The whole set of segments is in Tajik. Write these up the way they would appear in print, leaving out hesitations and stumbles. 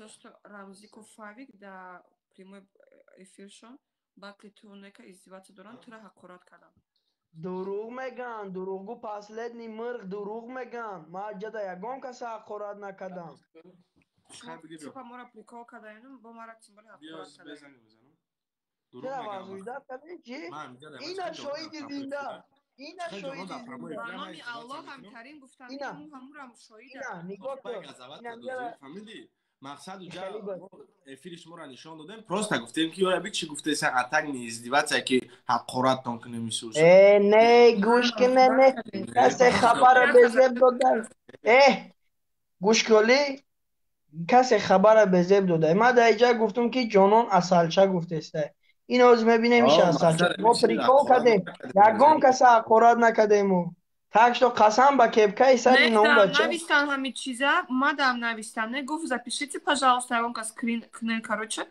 то, что Рамзику Фавик да прямой эфир шон, баъд ли ту нека издеваться доран, тура ҳақорат кардам. دروغ میگن دروغگو последний مرغ دروغ میگن ما جدا یگان کس حقارت نکردم شما تیپا ما را پریکال کردیم با ما را تیمبالی حقارت کردیم چرا وزویده کردیم چی؟ اینا شاهد زنده اینا شاهد زنده با نام الله هم کریم گفتم اینا همون هم شاهده اینا نگاه کن اینا میگه مقصد اونجا افیرش ما را نشان دادیم پروستا گفتیم که یارا چی گفته سن اتاک نیزدیواتsa که حقارت تان کنه میسوس نه گوش کنه نه کسی خبر به زب داده گوش کلی کسی خبر به زب داده ما در اینجا گفتم که جانان اصلچه گفته است این از میبینه میشه اصلچه ما پریکال کردیم یگان کسی حقارت نکردیم так что قسم با кепкаи сари номда ча навистан ҳамин чиза мадам навистан не гуфт запишите пожалуйста ягон кас книн короче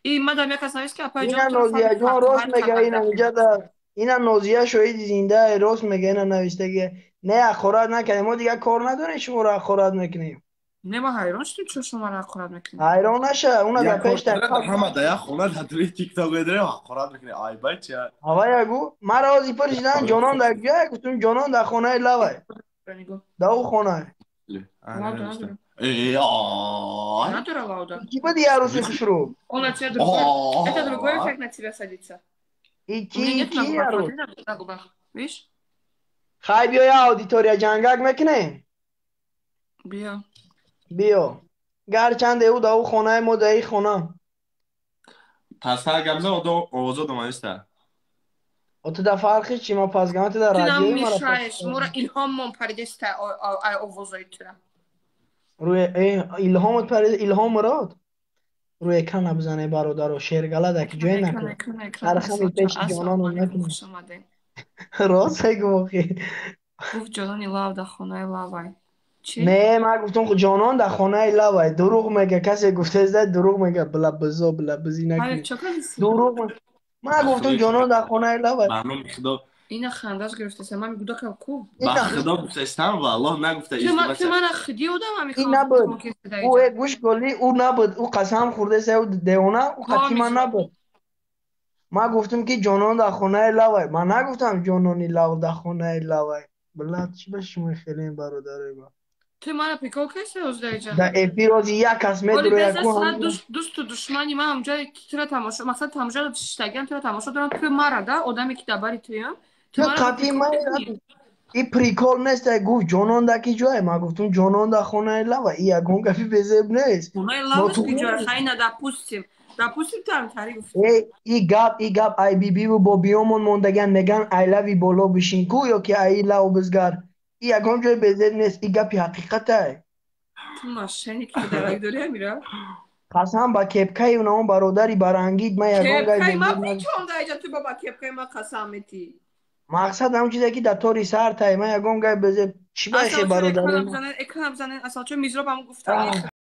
и мадам як кас навист ки апаҷон ина нозияҷон рост мега ина инҷада ина нозия шоҳиди зинда рост мега ина навистаги не ҳақорат накардем мо дигар кор надорем шуморо ҳақорат мекунем не ма ҳайрон шудем чо шуморо ҳақорат мекунем ҳайрон наша уна да пешта ҳама да як хона да дуи тикток медорем ҳақорат мекунем ай бача ава ягу мара ҳозир пурсидан ҷонон да ҷоя гуфтум ҷонон да хонаи лавай да ӯ хонае надора лауда ки ба дигар рӯзи хушрӯ он от тебя другой это другой эффект на тебя садится и ки ярӯ видишь хай биёя аудитория ҷангак мекунем биё биё гарчанде ӯ да ӯ хонаи мо да и хона пастар гамза овозот омадиста ото да фарқи чи ма пас гамати да радиои мара мешаеш мора илҳоммон паридеста овозои тура руе илҳомот парида илҳом мурод руе экрана бизане бародаро шергалада ки ҷой накун архами пеши ҷонону накун рост мегу охи гуфт ҷонони лав да хонаи лавай не ман гуфтам ҷонон да хонаи лавай дурӯғ мега касе гуфтеста дурӯғ мега билабизо билабизӣ накун дурӯғ ман гуфтам ҷонон да хонаи лавай ина хандаш гирифтеса ман мегудакам ку ба худо гуфтестам ва аллоҳ нагуфта ки мана хиди одам ин набуд ӯ гӯш коли ӯ набуд ӯ қасам хӯрдеса ӯ девона ӯ қатъи ман набуд ман гуфтам ки ҷонон да хонаи лавай ман нагуфтам ҷонони лав да хонаи лавай билад чи ба шумо хелем бародарои ман ты мана прикол кеса оздаиҷа да эфир ҳозир як кас медуро яку дӯсту душмани ман ҳамҷои тура тамошо мақсад тамошо шиштагиам тура тамошо дорам ту мара да одаме ки дар бари туям қатъи ман и прикол нест гуфт ҷонон да ки ҷоя ман гуфтам ҷонон да хонаи лава и ягон гафи безеб нест хонаи лаваш ки ҷоя хайна допустим там тари гуфт и гап ай бибиву бо биёмон мондаган меган ай лави боло бишин ку ё ки ай лав бизгар и ягон ҷои безеб нест и гапи ҳақиқатае ту мошенники дарак дори амира қасам ба кепкаи унаон бародари барангид ман ягон кепкаи ма бичондаиҷа ту ба кепкаи ма қасам метӣ мақсад ҳамон чизе ки дар тори сар тай ман ягон гап безеб чӣ байхе бародари экран бизанед асал чо мизроб ҳам гуфтам